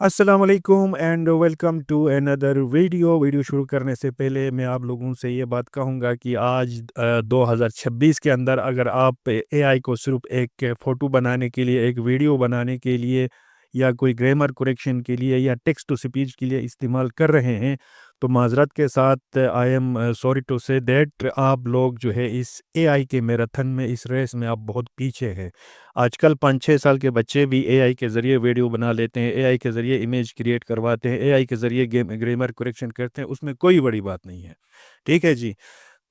अस्सलाम वालेकुम and welcome to another video शुरू करने से पहले मैं आप लोगों से ये बात कहूँगा कि आज 2026 के अंदर अगर आप एआई को सिर्फ एक फ़ोटो बनाने के लिए, एक वीडियो बनाने के लिए या कोई ग्रामर करेक्शन के लिए या टेक्स्ट टू स्पीच के लिए इस्तेमाल कर रहे हैं, तो माज़रत के साथ I am sorry to say that आप लोग जो है इस एआई के मैराथन में, इस रेस में आप बहुत पीछे हैं। आजकल 5-6 साल के बच्चे भी एआई के ज़रिए वीडियो बना लेते हैं, एआई के ज़रिए इमेज क्रिएट करवाते हैं, एआई के ज़रिए ग्रामर करेक्शन करते हैं, उसमें कोई बड़ी बात नहीं है। ठीक है जी?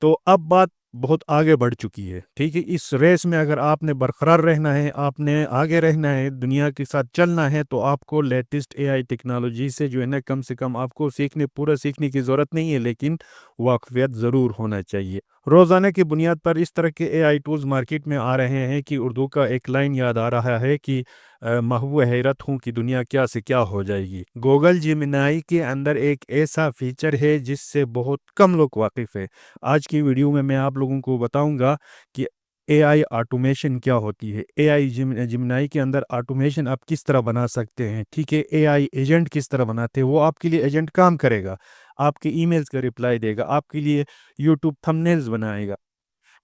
तो अब बात बहुत आगे बढ़ चुकी है, ठीक है? इस रेस में अगर आपने बरकरार रहना है, आपने आगे रहना है, दुनिया के साथ चलना है, तो आपको लेटेस्ट एआई टेक्नोलॉजी से जो है ना कम से कम आपको पूरा सीखने की ज़रूरत नहीं है, लेकिन वाक़फ़ियत ज़रूर होना चाहिए। रोज़ाना की बुनियाद पर इस तरह के एआई टूल्स मार्केट में आ रहे हैं कि उर्दू का एक लाइन याद आ रहा है कि महव हैरत हूँ कि दुनिया क्या से क्या हो जाएगी। गूगल जेमिनी के अंदर एक ऐसा फ़ीचर है जिससे बहुत कम लोग वाकिफ़ हैं। आज की वीडियो में मैं आप लोगों को बताऊंगा कि एआई ऑटोमेशन क्या होती है। एआई जिमनाई के अंदर ऑटोमेशन आप किस तरह बना सकते हैं, ठीक है? एआई एजेंट किस तरह बनाते हैं, वो आपके लिए एजेंट काम करेगा, आपके ईमेल्स का रिप्लाई देगा, आपके लिए यूट्यूब थंबनेल्स बनाएगा।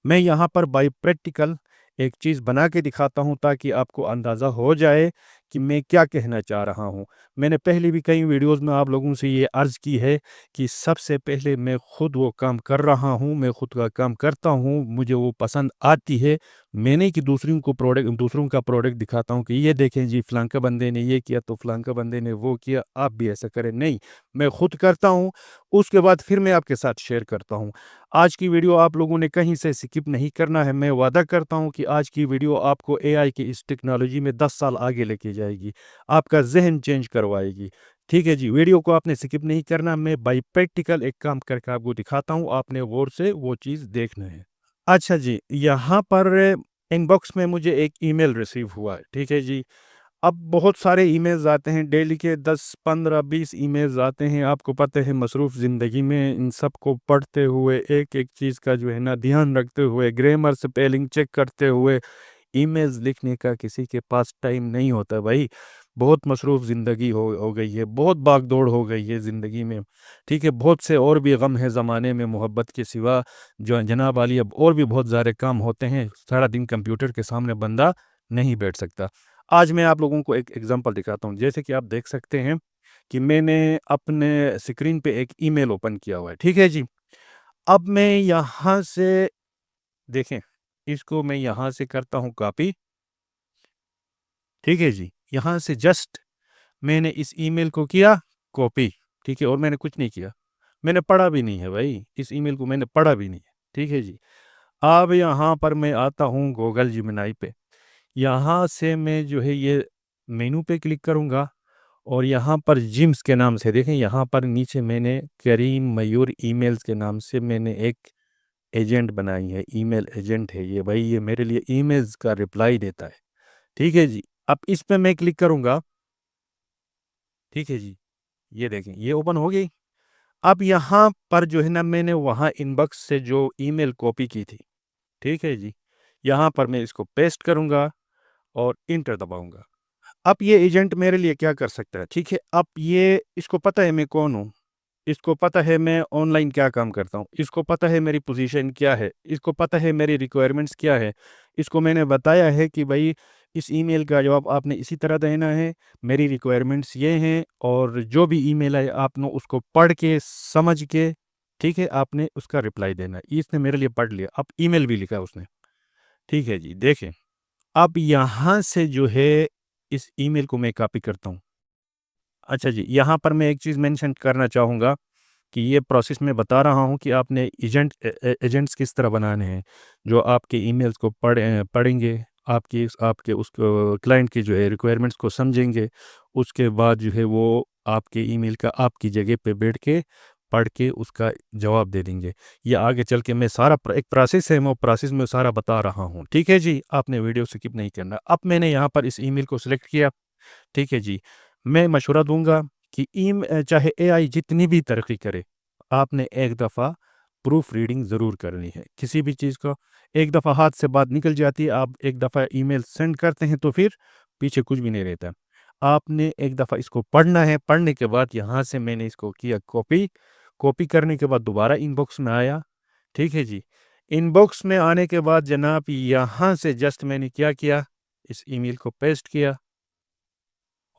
मैं यहाँ पर बाई प्रैक्टिकल एक चीज़ बना के दिखाता हूँ ताकि आपको अंदाज़ा हो जाए कि मैं क्या कहना चाह रहा हूँ। मैंने पहले भी कई वीडियोज़ में आप लोगों से ये अर्ज़ की है कि सबसे पहले मैं खुद वो काम कर रहा हूँ, मैं खुद का काम करता हूँ, मुझे वो पसंद आती है। मैं नहीं कि दूसरों का प्रोडक्ट दिखाता हूँ कि ये देखें जी फलाँ बंदे ने ये किया तो फलाँ बंदे ने वो किया, आप भी ऐसा करें। नहीं, मैं खुद करता हूँ, उसके बाद फिर मैं आपके साथ शेयर करता हूँ। आज की वीडियो आप लोगों ने कहीं से स्किप नहीं करना है। मैं वादा करता हूँ कि आज की वीडियो आपको एआई की इस टेक्नोलॉजी में 10 साल आगे लेके जाएगी, आपका ज़हन चेंज करवाएगी। ठीक है जी, वीडियो को आपने स्किप नहीं करना, मैं बाई प्रैक्टिकल एक काम करके आपको दिखाता हूँ, आपने गौर से वो चीज़ देखना है। अच्छा जी, यहाँ पर इनबॉक्स में मुझे एक ईमेल रिसीव हुआ है, ठीक है जी। अब बहुत सारे ईमेल्स आते हैं, डेली के 10, 15, 20 ईमेल्स आते हैं। आपको पता है मसरूफ़ ज़िंदगी में इन सबको पढ़ते हुए, एक-एक चीज़ का जो है ना ध्यान रखते हुए, ग्रामर स्पेलिंग चेक करते हुए, ईमेल्स लिखने का किसी के पास टाइम नहीं होता भाई। बहुत मसरूफ़ ज़िंदगी हो गई है, बहुत भाग-दौड़ हो गई है ज़िंदगी में, ठीक है? बहुत से और भी गम है ज़माने में मोहब्बत के सिवा, जो जनाब वाली अब और भी बहुत ज़्यादा काम होते हैं। सारा दिन कंप्यूटर के सामने बंदा नहीं बैठ सकता। आज मैं आप लोगों को एक एग्जांपल दिखाता हूँ। जैसे कि आप देख सकते हैं कि मैंने अपने स्क्रीन पे एक ईमेल ओपन किया हुआ है, ठीक है जी? अब मैं यहाँ से देखें, इसको मैं यहाँ से करता हूँ कॉपी, ठीक है जी? यहाँ से जस्ट मैंने इस ईमेल को किया कॉपी, ठीक है? और मैंने कुछ नहीं किया। मैंने पढ़ा भी नहीं है भाई, इस ईमेल को मैंने पढ़ा भी नहीं है, ठीक है जी? अब यहाँ पर मैं आता हूँ गूगल जेमिनी पे। यहाँ से मैं जो है ये मेनू पे क्लिक करूँगा और यहाँ पर जिम्स के नाम से देखें, यहाँ पर नीचे मैंने करीम मयूर ईमेल्स के नाम से मैंने एक एजेंट बनाई है, ईमेल एजेंट है ये भाई, ये मेरे लिए ईमेल्स का रिप्लाई देता है। ठीक है जी? अब इस पे मैं क्लिक करूँगा, ठीक है जी? ये देखें, ये ओपन हो गई। अब यहाँ पर जो है ना मैंने वहाँ इनबॉक्स से जो ईमेल कॉपी की थी, ठीक है जी? यहाँ पर मैं इसको पेस्ट करूँगा और एंटर दबाऊँगा। अब ये एजेंट मेरे लिए क्या कर सकता है, ठीक है? अब ये इसको पता है मैं कौन हूँ, इसको पता है मैं ऑनलाइन क्या काम करता हूँ, इसको पता है मेरी पोजीशन क्या है, इसको पता है मेरी रिक्वायरमेंट्स क्या है। इसको मैंने बताया है कि भई इस ईमेल का जवाब आपने इसी तरह देना है, मेरी रिक्वायरमेंट्स ये हैं और जो भी ईमेल है आपने उसको पढ़ के, समझ के, ठीक है, आपने उसका रिप्लाई देना है। इसने मेरे लिए पढ़ लिया, अब ईमेल भी लिखा उसने। ठीक है जी, देखें, अब यहाँ से जो है इस ईमेल को मैं कॉपी करता हूँ। अच्छा जी, यहाँ पर मैं एक चीज़ मेंशन करना चाहूँगा कि ये प्रोसेस मैं बता रहा हूँ कि आपने एजेंट्स किस तरह बनाने हैं, जो आपके ईमेल्स को पढ़ेंगे, आपके उस क्लाइंट की जो है रिक्वायरमेंट्स को समझेंगे, उसके बाद जो है वो आपके ईमेल का आपकी जगह पे बैठ के पढ़ के उसका जवाब दे देंगे। ये आगे चल के मैं सारा एक प्रोसेस है, मैं वो प्रोसेस में सारा बता रहा हूँ। ठीक है जी? आपने वीडियो स्किप नहीं करना। अब मैंने यहाँ पर इस ईमेल को सिलेक्ट किया, ठीक है जी? मैं मशवरा दूँगा कि चाहे एआई जितनी भी तरक्की करे, आपने एक दफ़ा प्रूफ रीडिंग ज़रूर करनी है। किसी भी चीज़ को एक दफ़ा हाथ से बात निकल जाती है, आप एक दफ़ा ईमेल सेंड करते हैं तो फिर पीछे कुछ भी नहीं रहता। आपने एक दफ़ा इसको पढ़ना है, पढ़ने के बाद यहाँ से मैंने इसको किया कॉपी, कॉपी करने के बाद दोबारा इनबॉक्स में आया, ठीक है जी। इनबॉक्स में आने के बाद जनाब यहाँ से जस्ट मैंने क्या किया, इस ईमेल को पेस्ट किया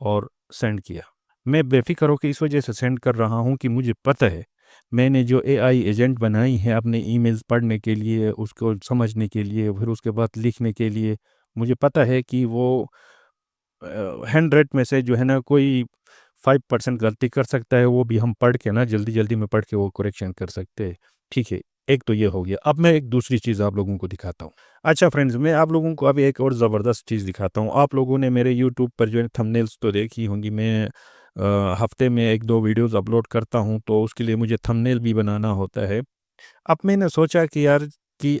और सेंड किया। मैं बेफ़िक्र होके इस वजह से सेंड कर रहा हूँ कि मुझे पता है, मैंने जो एआई एजेंट बनाई है अपने ईमेल्स पढ़ने के लिए, उसको समझने के लिए, फिर उसके बाद लिखने के लिए, मुझे पता है कि वो 100 में से जो है ना कोई 5% गलती कर सकता है, वो भी हम पढ़ के ना जल्दी-जल्दी में पढ़ के वो करेक्शन कर सकते हैं। ठीक है, एक तो ये हो गया। अब मैं एक दूसरी चीज़ आप लोगों को दिखाता हूँ। अच्छा फ्रेंड्स, मैं आप लोगों को अभी एक और ज़बरदस्त चीज़ दिखाता हूँ। आप लोगों ने मेरे यूट्यूब पर जो है थंबनेल्स तो देखी होंगी। मैं हफ़्ते में 1-2 वीडियोज़ अपलोड करता हूँ, तो उसके लिए मुझे थंबनेल भी बनाना होता है। अब मैंने सोचा कि यार कि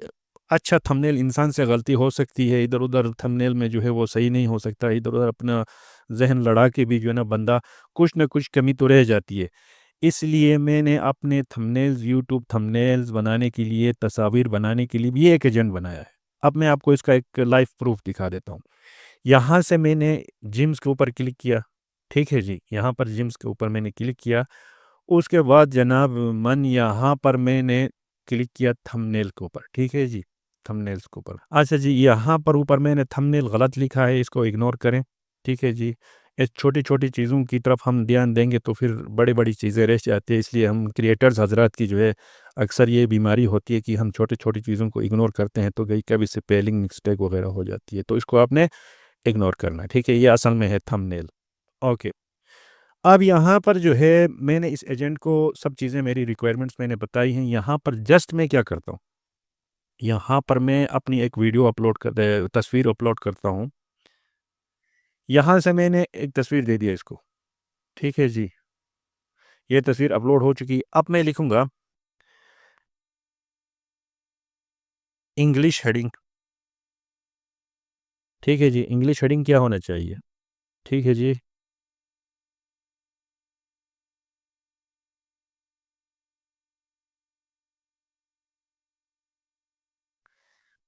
अच्छा थंबनेल इंसान से गलती हो सकती है, इधर-उधर थंबनेल में जो है वो सही नहीं हो सकता, इधर-उधर अपना ज़हन लड़ा के भी जो है ना बंदा कुछ न कुछ कमी तो रह जाती है। इसलिए मैंने अपने थंबनेल्स यूट्यूब थंबनेल्स बनाने के लिए, तस्वीर बनाने के लिए भी एक एजेंट बनाया है। अब मैं आपको इसका एक लाइव प्रूफ दिखा देता हूँ। यहाँ से मैंने जिम्स के ऊपर क्लिक किया, ठीक है जी? यहाँ पर जिम्स के ऊपर मैंने क्लिक किया, उसके बाद जनाब मन यहाँ पर मैंने क्लिक किया थंबनेल के ऊपर, ठीक है जी? थंबनेल्स के ऊपर। अच्छा जी, यहाँ पर ऊपर मैंने थंबनेल गलत लिखा है, इसको इग्नोर करें, ठीक है जी? इस छोटी-छोटी चीज़ों की तरफ हम ध्यान देंगे तो फिर बड़ी-बड़ी चीज़ें रह जाती हैं, इसलिए हम क्रिएटर्स हज़रात की जो है अक्सर ये बीमारी होती है कि हम छोटी-छोटी चीज़ों को इग्नोर करते हैं, तो कहीं कभी स्पेलिंग मिस्टेक वगैरह हो जाती है, तो इसको आपने इग्नोर करना है, ठीक है? ये असल में है थंबनेल। ओके। अब यहाँ पर जो है मैंने इस एजेंट को सब चीज़ें मेरी रिक्वायरमेंट्स मैंने बताई हैं, यहाँ पर जस्ट मैं क्या करता हूँ, यहाँ पर मैं अपनी एक वीडियो अपलोड कर तस्वीर अपलोड करता हूँ। यहाँ से मैंने एक तस्वीर दे दिया इसको, ठीक है जी? ये तस्वीर अपलोड हो चुकी है। अब मैं लिखूँगा इंग्लिश हेडिंग, ठीक है जी? इंग्लिश हेडिंग क्या होना चाहिए? ठीक है जी?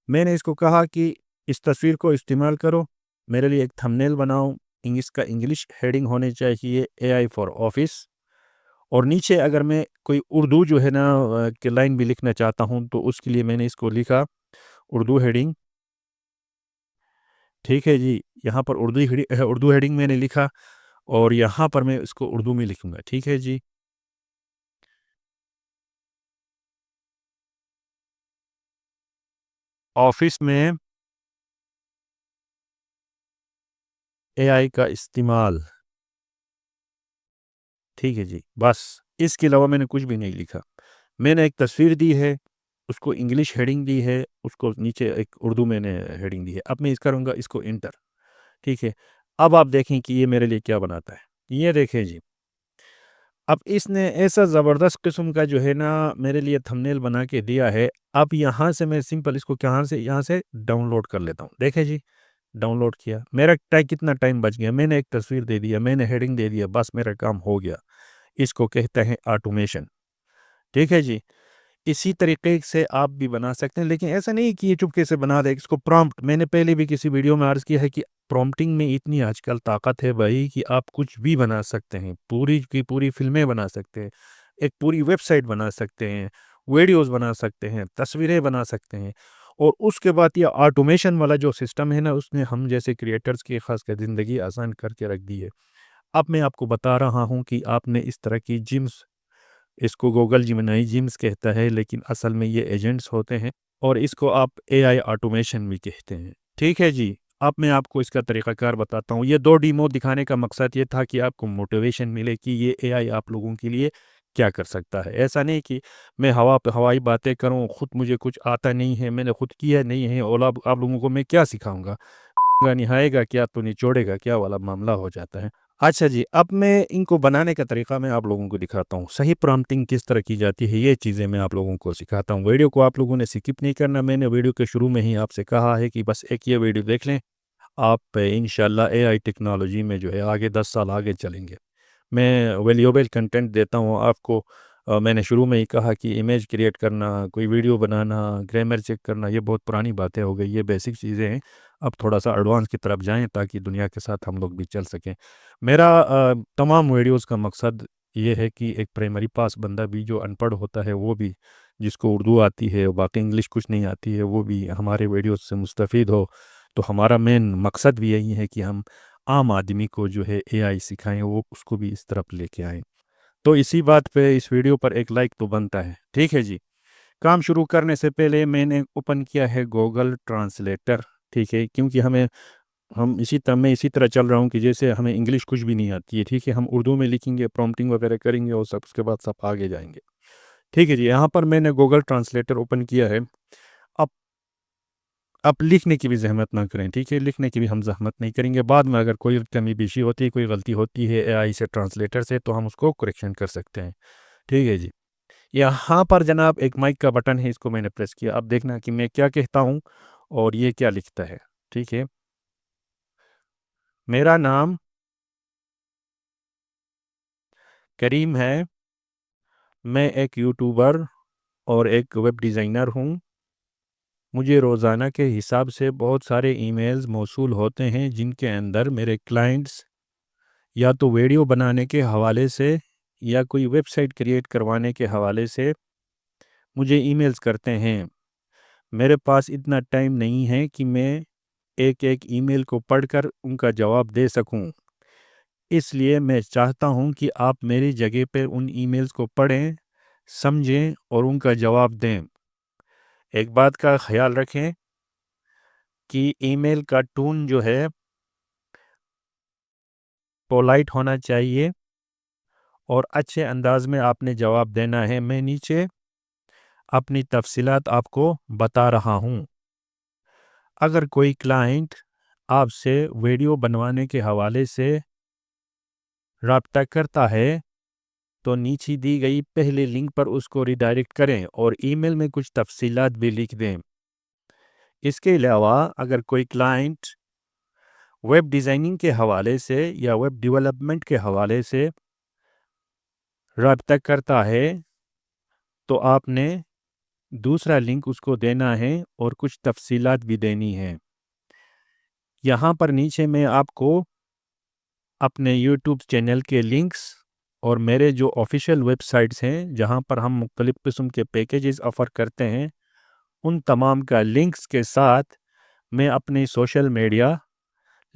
मैंने इसको कहा कि इस तस्वीर को इस्तेमाल करो, मेरे लिए एक थंबनेल बनाओ, इसका इंग्लिश हेडिंग होनी चाहिए एआई फॉर ऑफिस। और नीचे अगर मैं कोई उर्दू जो है ना की लाइन भी लिखना चाहता हूँ, तो उसके लिए मैंने इसको लिखा उर्दू हेडिंग, ठीक है जी? यहाँ पर उर्दू हेडिंग मैंने लिखा और यहाँ पर मैं इसको उर्दू में लिखूँगा, ठीक है जी? ऑफ़िस में एआई का इस्तेमाल, ठीक है जी? बस, इसके अलावा मैंने कुछ भी नहीं लिखा। मैंने एक तस्वीर दी है, उसको इंग्लिश हेडिंग दी है, उसको नीचे एक उर्दू मैंने हेडिंग दी है। अब मैं इस करूँगा इसको एंटर, ठीक है? अब आप देखें कि ये मेरे लिए क्या बनाता है। ये देखें जी, अब इसने ऐसा ज़बरदस्त किस्म का जो है ना मेरे लिए थंबनेल बना के दिया है। अब यहाँ से मैं सिंपल इसको कहाँ से यहाँ से डाउनलोड कर लेता हूँ। देखें जी, डाउनलोड किया। मेरा कितना टाइम बच गया। मैंने एक तस्वीर दे दिया, मैंने हेडिंग दे दिया, बस मेरा काम हो गया। इसको कहते हैं ऑटोमेशन। ठीक है जी? इसी तरीके से आप भी बना सकते हैं, लेकिन ऐसा नहीं है कि ये चुपके से बना दें। इसको प्रॉम्प्ट मैंने पहले भी किसी वीडियो में अर्ज़ किया है कि प्रॉम्प्टिंग में इतनी आजकल ताकत है भाई कि आप कुछ भी बना सकते हैं। पूरी की पूरी फ़िल्में बना सकते हैं, एक पूरी वेबसाइट बना सकते हैं, वीडियोज़ बना सकते हैं, तस्वीरें बना सकते हैं। और उसके बाद ये ऑटोमेशन वाला जो सिस्टम है ना, उसने हम जैसे क्रिएटर्स की ख़ासकर ज़िंदगी आसान करके रख दी है। अब मैं आपको बता रहा हूँ कि आपने इस तरह की जिम्स, इसको गूगल जिमिनाई जिम्स कहता है, लेकिन असल में ये एजेंट्स होते हैं और इसको आप एआई ऑटोमेशन भी कहते हैं। ठीक है जी, अब मैं आपको इसका तरीक़ाकार बताता हूँ। ये 2 डेमो दिखाने का मकसद ये था कि आपको मोटिवेशन मिले कि ये एआई आप लोगों के लिए क्या कर सकता है। ऐसा नहीं कि मैं हवा पे हवाई बातें करूँ, खुद मुझे कुछ आता नहीं है, मैंने खुद किया नहीं है और अब आप लोगों को मैं क्या सिखाऊँगा? निहाएगा क्या तो निचोड़ेगा क्या वाला मामला हो जाता है। अच्छा जी, अब मैं इनको बनाने का तरीका मैं आप लोगों को दिखाता हूँ। सही प्रॉम्प्टिंग किस तरह की जाती है, ये चीज़ें मैं आप लोगों को सिखाता हूँ। वीडियो को आप लोगों ने स्किप नहीं करना। मैंने वीडियो के शुरू में ही आपसे कहा है कि बस एक ये वीडियो देख लें, आप इंशाल्लाह एआई टेक्नोलॉजी में जो है आगे 10 साल आगे चलेंगे। मैं वैल्यूएबल कंटेंट देता हूँ आपको। मैंने शुरू में ही कहा कि इमेज क्रिएट करना, कोई वीडियो बनाना, ग्रामर चेक करना, ये बहुत पुरानी बातें हो गई, ये बेसिक चीज़ें हैं। अब थोड़ा सा एडवांस की तरफ जाएं ताकि दुनिया के साथ हम लोग भी चल सकें। मेरा तमाम वीडियोस का मकसद ये है कि एक प्राइमरी पास बंदा भी जो अनपढ़ होता है वो भी, जिसको उर्दू आती है बाकी इंग्लिश कुछ नहीं आती है, वो भी हमारे वीडियोस से मुस्तफ़ीद हो। तो हमारा मेन मकसद भी यही है कि हम आम आदमी को जो है एआई सिखाएं, वो उसको भी इस तरफ लेके आएं। तो इसी बात पे इस वीडियो पर एक लाइक तो बनता है, ठीक है जी। काम शुरू करने से पहले मैंने ओपन किया है गूगल ट्रांसलेटर, ठीक है, क्योंकि हम इसी तरह चल रहा हूँ कि जैसे हमें इंग्लिश कुछ भी नहीं आती है, ठीक है, हम उर्दू में लिखेंगे, प्रॉम्प्टिंग वगैरह करेंगे और सब उसके बाद सब आगे जाएंगे। ठीक है जी, यहाँ पर मैंने गूगल ट्रांसलेटर ओपन किया है। अब अब लिखने की भी जहमत ना करें, ठीक है, लिखने की भी हम जहमत नहीं करेंगे। बाद में अगर कोई कमी पेशी होती है, कोई गलती होती है एआई से, ट्रांसलेटर से, तो हम उसको करेक्शन कर सकते हैं। ठीक है जी। यहाँ पर जनाब एक माइक का बटन है, इसको मैंने प्रेस किया। अब देखना कि मैं क्या कहता हूँ और ये क्या लिखता है। ठीक है, मेरा नाम करीम है, मैं एक यूट्यूबर और एक वेब डिज़ाइनर हूँ। मुझे रोज़ाना के हिसाब से बहुत सारे ईमेल्स मौसूल होते हैं जिनके अंदर मेरे क्लाइंट्स या तो वीडियो बनाने के हवाले से या कोई वेबसाइट क्रिएट करवाने के हवाले से मुझे ईमेल्स करते हैं। मेरे पास इतना टाइम नहीं है कि मैं एक एक ईमेल को पढ़कर उनका जवाब दे सकूं। इसलिए मैं चाहता हूं कि आप मेरी जगह पर उन ईमेल्स को पढ़ें, समझें और उनका जवाब दें। एक बात का ख्याल रखें कि ईमेल का टोन जो है पोलाइट होना चाहिए और अच्छे अंदाज में आपने जवाब देना है। मैं नीचे अपनी तफसीलात आपको बता रहा हूं। अगर कोई क्लाइंट आपसे वीडियो बनवाने के हवाले से राब्ता करता है तो नीचे दी गई पहले लिंक पर उसको रिडायरेक्ट करें और ईमेल में कुछ तफसीलात भी लिख दें। इसके अलावा अगर कोई क्लाइंट वेब डिज़ाइनिंग के हवाले से या वेब डेवलपमेंट के हवाले से राब्ता करता है तो आपने दूसरा लिंक उसको देना है और कुछ तफसीलात भी देनी है। यहाँ पर नीचे मैं आपको अपने यूट्यूब चैनल के लिंक्स और मेरे जो ऑफिशियल वेबसाइट्स हैं जहाँ पर हम मुख्तलिफ़ किस्म के पैकेजेस ऑफ़र करते हैं, उन तमाम का लिंक्स के साथ मैं अपनी सोशल मीडिया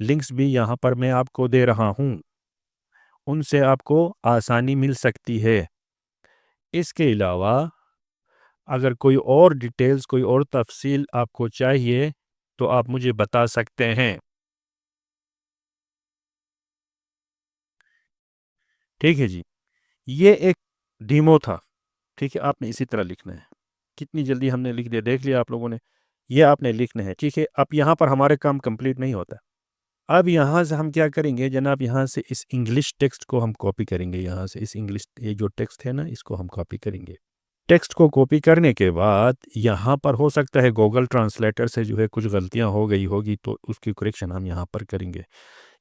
लिंक्स भी यहाँ पर मैं आपको दे रहा हूँ। उनसे आपको आसानी मिल सकती है। इसके अलावा अगर कोई और डिटेल्स, कोई और तफसील आपको चाहिए तो आप मुझे बता सकते हैं। ठीक है जी। ये एक डेमो था, ठीक है, आपने इसी तरह लिखना है। कितनी जल्दी हमने लिख दिया, देख लिया आप लोगों ने। ये आपने लिखना है, ठीक है। अब यहाँ पर हमारे काम कंप्लीट नहीं होता। अब यहाँ से हम क्या करेंगे जनाब, यहाँ से इस इंग्लिश टेक्स्ट को हम कॉपी करेंगे। यहाँ से इस इंग्लिश, ये जो टेक्स्ट है ना, इसको हम कॉपी करेंगे। टेक्स्ट को कॉपी करने के बाद यहाँ पर हो सकता है गूगल ट्रांसलेटर से जो है कुछ गलतियाँ हो गई होगी, तो उसकी करेक्शन हम यहाँ पर करेंगे।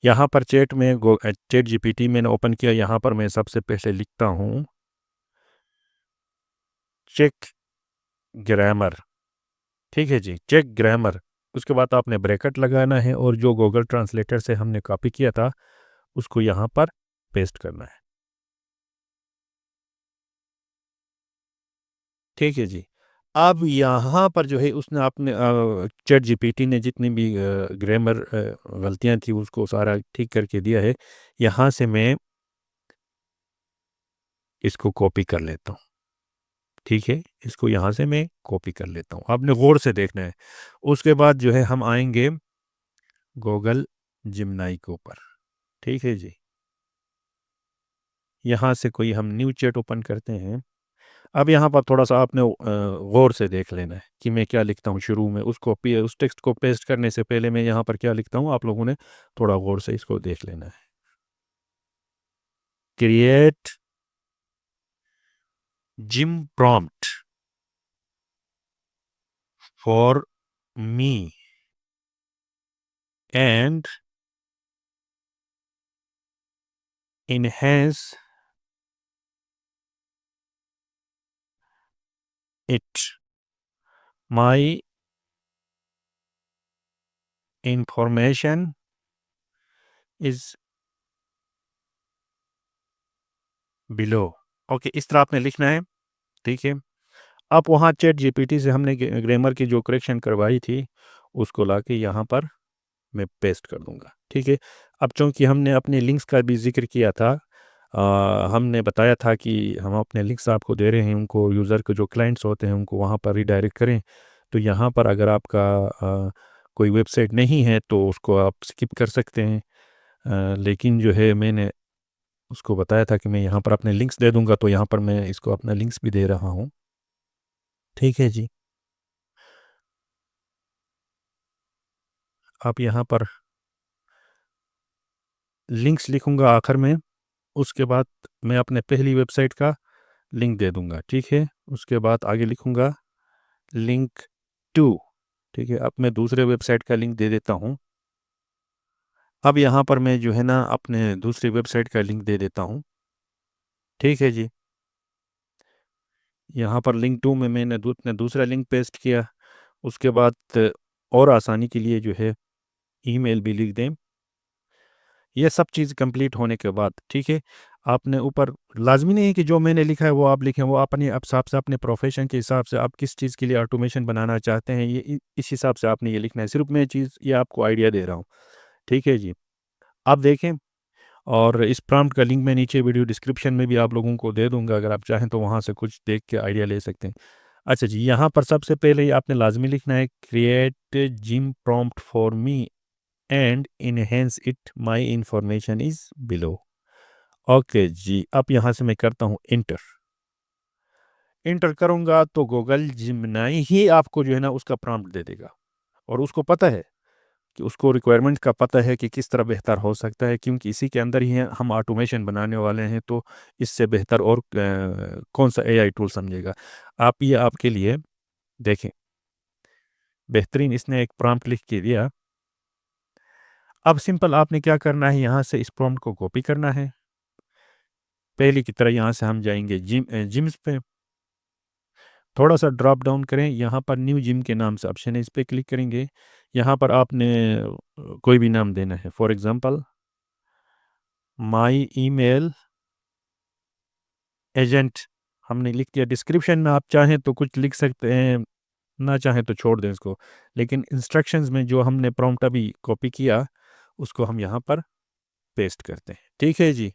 यहाँ पर चैट जीपीटी मैंने ओपन किया। यहाँ पर मैं सबसे पहले लिखता हूँ चेक ग्रामर, ठीक है जी, चेक ग्रामर। उसके बाद आपने ब्रैकेट लगाना है और जो गूगल ट्रांसलेटर से हमने कॉपी किया था उसको यहाँ पर पेस्ट करना है। ठीक है जी। अब यहाँ पर जो है उसने आपने चैट जीपीटी ने जितनी भी ग्रामर गलतियाँ थी उसको सारा ठीक करके दिया है। यहाँ से मैं इसको कॉपी कर लेता हूँ, ठीक है, इसको यहाँ से मैं कॉपी कर लेता हूँ। आपने गौर से देखना है। उसके बाद जो है हम आएंगे गूगल जिमनाई के ऊपर, ठीक है जी। यहाँ से कोई हम न्यू चैट ओपन करते हैं। अब यहाँ पर थोड़ा सा आपने गौर से देख लेना है कि मैं क्या लिखता हूँ शुरू में। उस टेक्स्ट को पेस्ट करने से पहले मैं यहाँ पर क्या लिखता हूँ, आप लोगों ने थोड़ा गौर से इसको देख लेना है। Create gym prompt for me and enhance it my information is below. Okay, इस तरह आपने लिखना है। ठीक है, अब वहाँ चैट जीपीटी से हमने ग्रामर की जो करेक्शन करवाई थी उसको लाके यहाँ पर मैं पेस्ट कर दूंगा। ठीक है, अब चूंकि हमने अपने लिंक्स का भी जिक्र किया था, हमने बताया था कि हम अपने लिंक्स आपको दे रहे हैं, उनको यूज़र के जो क्लाइंट्स होते हैं उनको वहाँ पर रिडायरेक्ट करें। तो यहाँ पर अगर आपका कोई वेबसाइट नहीं है तो उसको आप स्किप कर सकते हैं। लेकिन जो है मैंने उसको बताया था कि मैं यहाँ पर अपने लिंक्स दे दूंगा, तो यहाँ पर मैं इसको अपना लिंक्स भी दे रहा हूँ। ठीक है जी, आप यहाँ पर लिंक्स लिखूंगा आखिर में, उसके बाद मैं अपने पहली वेबसाइट का लिंक दे दूंगा। ठीक है, उसके बाद आगे लिखूंगा लिंक टू। ठीक है, अब मैं दूसरे वेबसाइट का लिंक दे देता हूँ। अब यहाँ पर मैं जो है ना अपने दूसरी वेबसाइट का लिंक दे देता हूँ। ठीक है जी, यहाँ पर लिंक टू में मैंने अपना दूसरा लिंक पेस्ट किया। उसके बाद और आसानी के लिए जो है ईमेल भी लिख दें। ये सब चीज़ कंप्लीट होने के बाद, ठीक है, आपने ऊपर लाजमी नहीं है कि जो मैंने लिखा है वो आप लिखें, वो अपने आप हिसाब से अपने प्रोफेशन के हिसाब से आप किस चीज़ के लिए ऑटोमेशन बनाना चाहते हैं, ये इस हिसाब से आपने ये लिखना है। सिर्फ मैं चीज़ ये आपको आइडिया दे रहा हूँ। ठीक है जी, आप देखें, और इस प्रॉम्प्ट का लिंक मैं नीचे वीडियो डिस्क्रिप्शन में भी आप लोगों को दे दूंगा, अगर आप चाहें तो वहाँ से कुछ देख के आइडिया ले सकते हैं। अच्छा जी, यहाँ पर सबसे पहले ही आपने लाजमी लिखना है create gym prompt for me and enhance it my information is below. Okay ji, अब यहाँ से मैं करता हूँ इंटर। इंटर करूँगा तो गूगल जिमनाई ही आपको जो है ना उसका प्रॉम्प्ट दे देगा, और उसको पता है कि उसको रिक्वायरमेंट का पता है कि किस तरह बेहतर हो सकता है, क्योंकि इसी के अंदर ही हम ऑटोमेशन बनाने वाले हैं। तो इससे बेहतर और कौन सा एआई टूल समझेगा। आप ये आपके लिए देखें, बेहतरीन इसने एक प्रॉम्प्ट लिख के दिया। अब सिंपल आपने क्या करना है, यहाँ से इस प्रॉम्प्ट को कॉपी करना है। पहले की तरह यहाँ से हम जाएंगे जिम्स पे, थोड़ा सा ड्रॉप डाउन करें, यहाँ पर न्यू जिम के नाम से ऑप्शन है, इस पर क्लिक करेंगे। यहाँ पर आपने कोई भी नाम देना है, for example my email agent हमने लिख दिया। डिस्क्रिप्शन में आप चाहें तो कुछ लिख सकते हैं, ना चाहें तो छोड़ दें इसको, लेकिन इंस्ट्रक्शंस में जो हमने प्रॉम्प्ट अभी कॉपी किया उसको हम यहाँ पर पेस्ट करते हैं। ठीक है जी,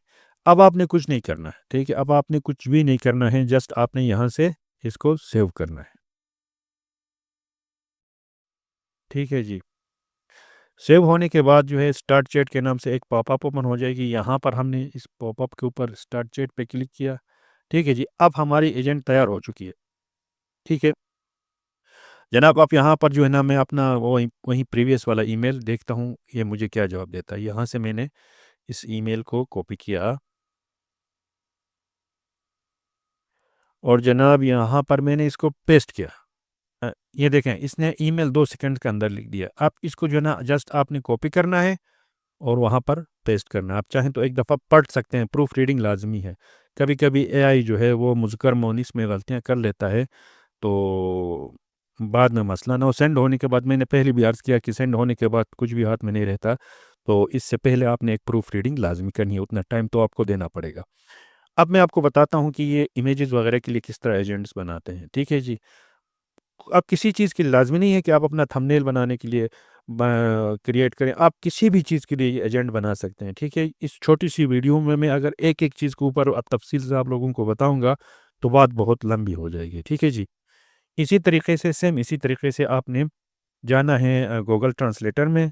अब आपने कुछ नहीं करना है। ठीक है, अब आपने कुछ भी नहीं करना है, जस्ट आपने यहाँ से इसको सेव करना है। ठीक है जी, सेव होने के बाद जो है स्टार्ट चैट के नाम से एक पॉपअप ओपन हो जाएगी। यहाँ पर हमने इस पॉपअप के ऊपर स्टार्ट चैट पे क्लिक किया। ठीक है जी, अब हमारी एजेंट तैयार हो चुकी है। ठीक है जनाब, आप यहाँ पर जो है ना मैं अपना वही वही प्रीवियस वाला ईमेल देखता हूँ ये मुझे क्या जवाब देता है। यहाँ से मैंने इस ईमेल को कॉपी किया, और जनाब यहाँ पर मैंने इसको पेस्ट किया। ये देखें, इसने ईमेल 2 सेकंड के अंदर लिख दिया। आप इसको जो है ना जस्ट आपने कॉपी करना है और वहाँ पर पेस्ट करना है। आप चाहें तो एक दफ़ा पढ़ सकते हैं, प्रूफ रीडिंग लाजमी है। कभी कभी एआई जो है वो मुज़क्कर मोनिस में गलतियाँ कर लेता है, तो बाद में मसला ना हो। सेंड होने के बाद, मैंने पहले भी अर्ज़ किया कि सेंड होने के बाद कुछ भी हाथ में नहीं रहता, तो इससे पहले आपने एक प्रूफ रीडिंग लाजमी करनी है, उतना टाइम तो आपको देना पड़ेगा। अब मैं आपको बताता हूँ कि ये इमेजेस वगैरह के लिए किस तरह एजेंट्स बनाते हैं। ठीक है जी, अब किसी चीज़ की लाज़मी नहीं है कि आप अपना थंबनेल बनाने के लिए क्रिएट करें, आप किसी भी चीज़ के लिए ये एजेंट बना सकते हैं। ठीक है, इस छोटी सी वीडियो में मैं अगर एक एक चीज़ के ऊपर अब तफसील से आप लोगों को बताऊंगा तो बात बहुत लंबी हो जाएगी। ठीक है जी, इसी तरीके से सेम इसी तरीके से आपने जाना है गूगल ट्रांसलेटर में।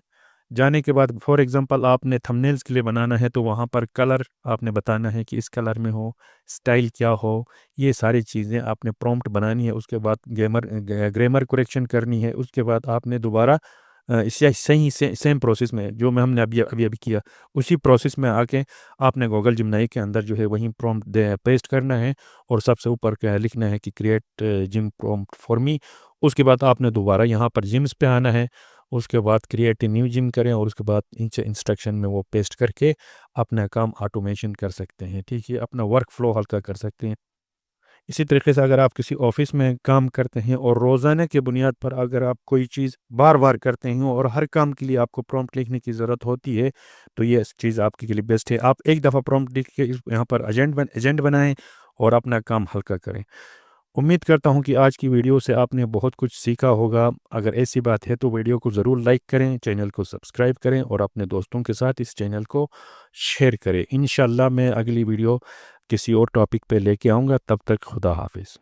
जाने के बाद फॉर एग्जांपल आपने थंबनेल्स के लिए बनाना है, तो वहाँ पर कलर आपने बताना है कि इस कलर में हो, स्टाइल क्या हो, ये सारी चीज़ें आपने प्रॉम्प्ट बनानी है। उसके बाद ग्रामर करेक्शन करनी है। उसके बाद आपने दोबारा इसे सही से सेम प्रोसेस में जो मैं हमने अभी अभी अभी किया, उसी प्रोसेस में आके आपने गूगल जिमनाई के अंदर जो है वही प्रॉम्प्ट पेस्ट करना है, और सबसे ऊपर क्या है लिखना है कि क्रिएट जिम प्रॉम्प्ट फॉर मी। उसके बाद आपने दोबारा यहाँ पर जिम्स पे आना है, उसके बाद क्रिएट न्यू जिम करें, और उसके बाद नीचे इंस्ट्रक्शन में वो पेस्ट करके अपना काम ऑटोमेशन कर सकते हैं। ठीक है, अपना वर्क फ्लो हल्का कर सकते हैं। इसी तरीके से अगर आप किसी ऑफिस में काम करते हैं और रोज़ाना की बुनियाद पर अगर आप कोई चीज़ बार-बार करते हैं और हर काम के लिए आपको प्रॉम्प्ट लिखने की ज़रूरत होती है, तो ये चीज़ आपके लिए बेस्ट है। आप एक दफ़ा प्रॉम्प्ट लिख के यहाँ पर एजेंट बनाएँ और अपना काम हल्का करें। उम्मीद करता हूँ कि आज की वीडियो से आपने बहुत कुछ सीखा होगा। अगर ऐसी बात है तो वीडियो को ज़रूर लाइक करें, चैनल को सब्सक्राइब करें और अपने दोस्तों के साथ इस चैनल को शेयर करें। इंशाल्लाह मैं अगली वीडियो किसी और टॉपिक पे लेके आऊँगा। तब तक खुदा हाफ़िज़।